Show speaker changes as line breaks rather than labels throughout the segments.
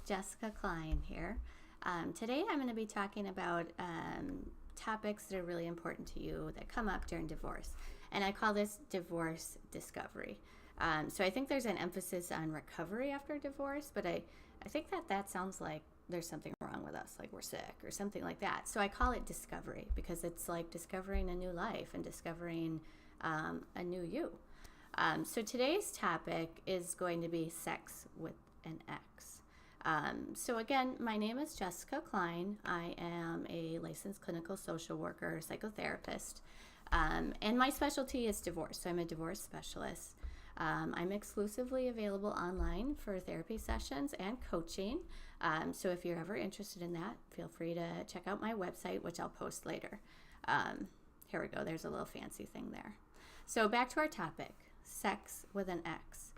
Jessica Cline here. Today I'm going to be talking about topics that are really important to you that come up during divorce. And I call this divorce discovery. So I think there's an emphasis on recovery after divorce, but I think that sounds like there's something wrong with us, like we're sick or something like that. So I call it discovery because it's like discovering a new life and discovering a new you. So today's topic is going to be sex with an ex. So again, my name is Jessica Cline. I am a licensed clinical social worker, psychotherapist, and my specialty is divorce. So I'm a divorce specialist. I'm exclusively available online for therapy sessions and coaching. So if you're ever interested in that, feel free to check out my website, which I'll post later. Here we go. There's a little fancy thing there. So back to our topic, sex with an ex.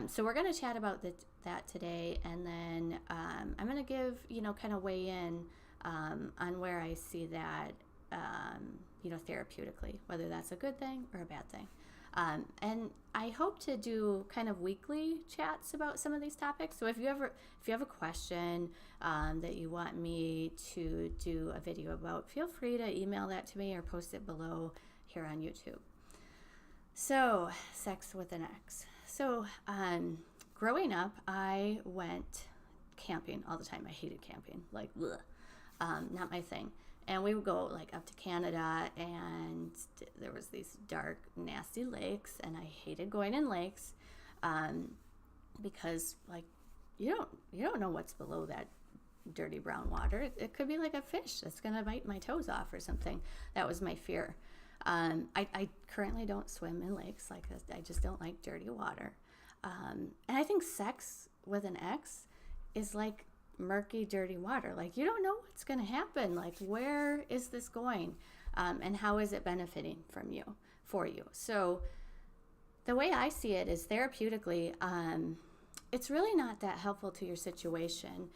So we're going to chat about that today, and then I'm going to give, kind of weigh in on where I see that, therapeutically, whether that's a good thing or a bad thing. And I hope to do kind of weekly chats about some of these topics. So if you have a question that you want me to do a video about, feel free to email that to me or post it below here on YouTube. So, sex with an ex. So, growing up, I went camping all the time. I hated camping, like, not my thing. And we would go like up to Canada, and there was these dark, nasty lakes, and I hated going in lakes because, like, you don't know what's below that dirty brown water. It could be like a fish that's gonna bite my toes off or something. That was my fear. I currently don't swim in lakes. Like, I just don't like dirty water. And I think sex with an ex is like murky, dirty water. Like, you don't know what's going to happen. Like, where is this going? And how is it benefiting for you? So the way I see it is therapeutically, it's really not that helpful to your situation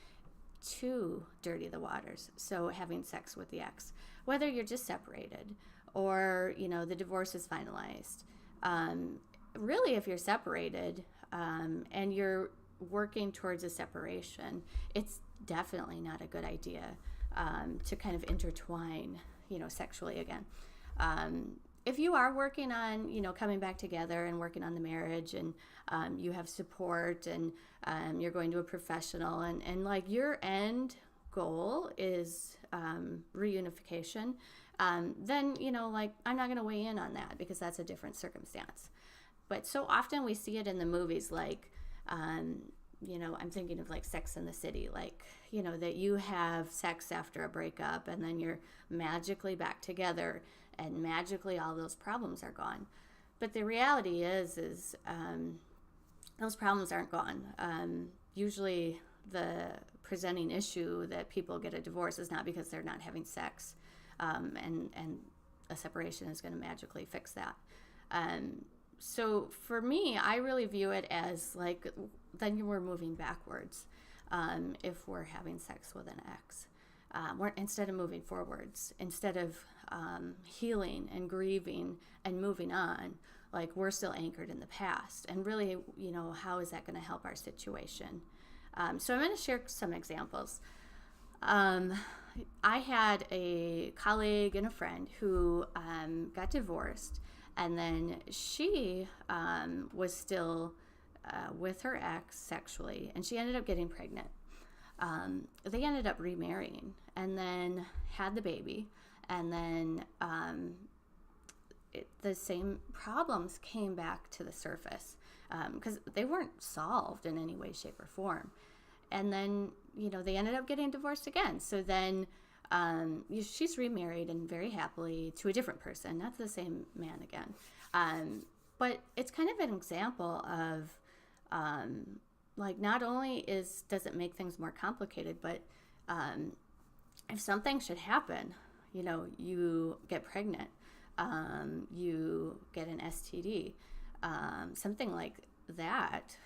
to dirty the waters. So having sex with the ex, whether you're just separated or, the divorce is finalized. Really, if you're separated and you're working towards a separation, it's definitely not a good idea to kind of intertwine, sexually again. If you are working on, coming back together and working on the marriage, and you have support, and you're going to a professional, and like your end goal is reunification, then, like, I'm not going to weigh in on that because that's a different circumstance. But so often we see it in the movies, like, I'm thinking of like Sex and the City, like, that you have sex after a breakup and then you're magically back together and magically all those problems are gone. But the reality is those problems aren't gone. Usually the presenting issue that people get a divorce is not because they're not having sex, and a separation is going to magically fix that. So for me, I really view it as like, then we're moving backwards if we're having sex with an ex. Instead of moving forwards, instead of healing and grieving and moving on, like, we're still anchored in the past. And really, how is that going to help our situation? So I'm going to share some examples. I had a colleague and a friend who got divorced, and then she was still with her ex sexually, and she ended up getting pregnant. They ended up remarrying and then had the baby, and then the same problems came back to the surface because they weren't solved in any way, shape, or form. And then, they ended up getting divorced again. So then she's remarried and very happily to a different person, not the same man again. But it's kind of an example of, like, not only does it make things more complicated, but if something should happen, you get pregnant, you get an STD, something like that,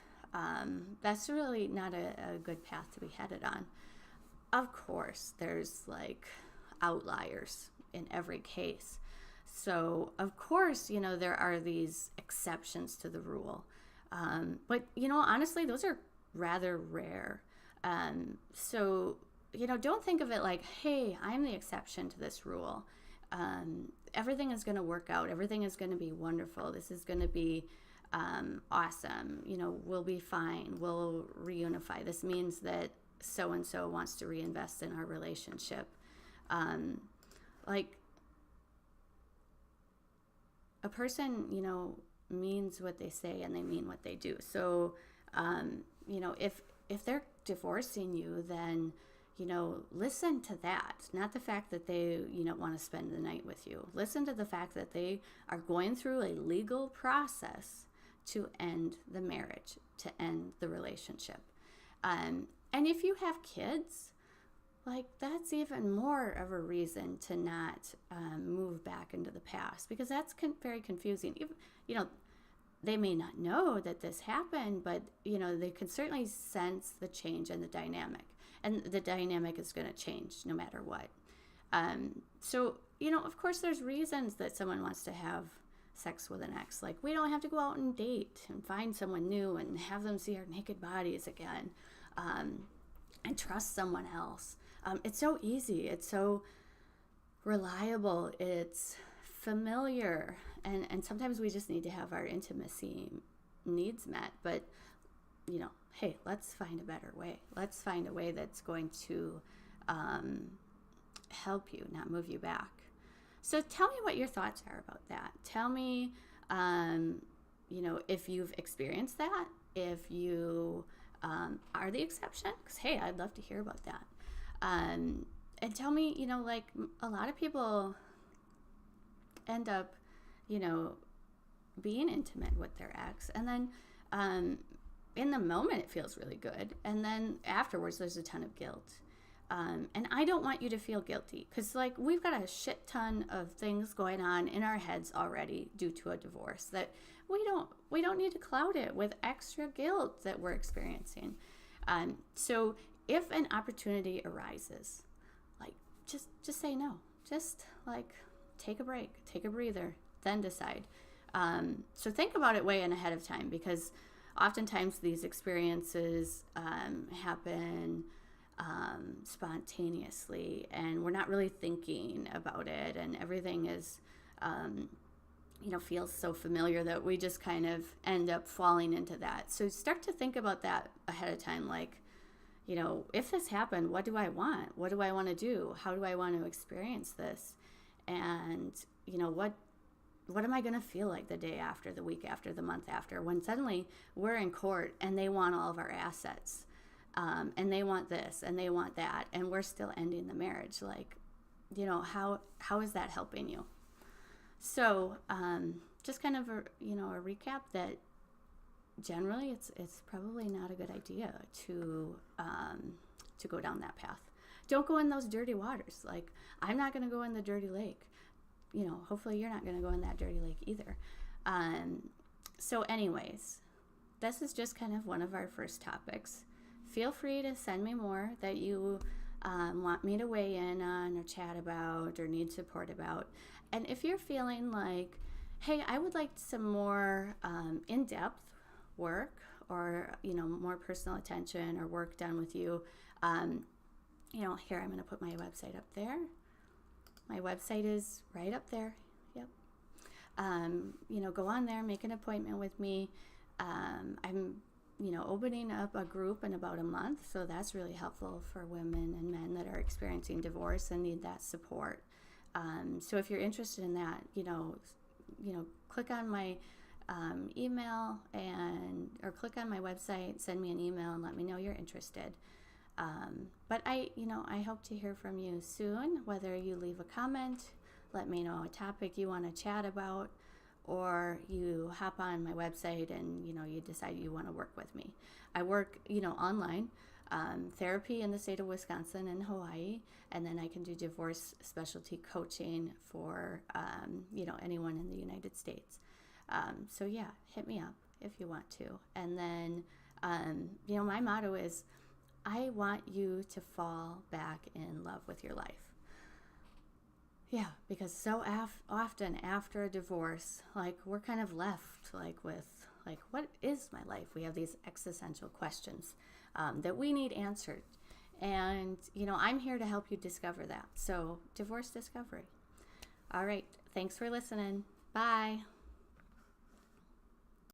that's really not a good path to be headed on. Of course, there's like outliers in every case. So, of course, there are these exceptions to the rule. But, honestly, those are rather rare. So, don't think of it like, hey, I'm the exception to this rule. Everything is going to work out. Everything is going to be wonderful. This is going to be awesome. We'll be fine. We'll reunify. This means that so-and-so wants to reinvest in our relationship. Like, a person, means what they say and they mean what they do. So, if they're divorcing you, then, listen to that. Not the fact that they, want to spend the night with you. Listen to the fact that they are going through a legal process to end the marriage, to end the relationship. And if you have kids, like, that's even more of a reason to not move back into the past, because that's very confusing. They may not know that this happened, but, they can certainly sense the change in the dynamic. And the dynamic is going to change no matter what. So, of course, there's reasons that someone wants to have sex with an ex. Like, we don't have to go out and date and find someone new and have them see our naked bodies again, and trust someone else. It's so easy. It's so reliable. It's familiar. And sometimes we just need to have our intimacy needs met. But, hey, let's find a better way. Let's find a way that's going to help you, not move you back. So tell me what your thoughts are about that. Tell me, if you've experienced that, if you are the exception, because, hey, I'd love to hear about that. And tell me, like, a lot of people end up, being intimate with their ex, and then in the moment it feels really good, and then afterwards there's a ton of guilt. And I don't want you to feel guilty, because, like, we've got a shit ton of things going on in our heads already due to a divorce that we don't need to cloud it with extra guilt that we're experiencing. So if an opportunity arises, like, just say no. Just, like, take a break, take a breather, then decide. So think about it way in ahead of time, because oftentimes these experiences happen spontaneously, and we're not really thinking about it, and everything is feels so familiar that we just kind of end up falling into that. So start to think about that ahead of time, like, if this happened, what do I want? What do I want to do? How do I want to experience this? And what am I going to feel like the day after, the week after, the month after, when suddenly we're in court and they want all of our assets, and they want this and they want that, and we're still ending the marriage? Like, how is that helping you? So just kind of a recap that generally it's probably not a good idea to go down that path. Don't go in those dirty waters. Like, I'm not going to go in the dirty lake. Hopefully you're not going to go in that dirty lake either. So anyways, this is just kind of one of our first topics. Feel free to send me more that you want me to weigh in on or chat about or need support about. And if you're feeling like, hey, I would like some more in-depth work, or more personal attention or work done with you, here, I'm going to put my website up there. My website is right up there. Yep. Go on there, make an appointment with me. I'm opening up a group in about a month, so that's really helpful for women and men that are experiencing divorce and need that support. So if you're interested in that, click on my email or click on my website, send me an email and let me know you're interested. But I hope to hear from you soon, whether you leave a comment, let me know a topic you want to chat about, or you hop on my website and, you decide you want to work with me. I work, online, therapy in the state of Wisconsin and Hawaii, and then I can do divorce specialty coaching for, anyone in the United States. So yeah, hit me up if you want to. And then, my motto is, I want you to fall back in love with your life. Yeah, because so often after a divorce, like, we're kind of left, like, with, like, what is my life? We have these existential questions. that we need answered. And, I'm here to help you discover that. So, divorce discovery. All right. Thanks for listening. Bye.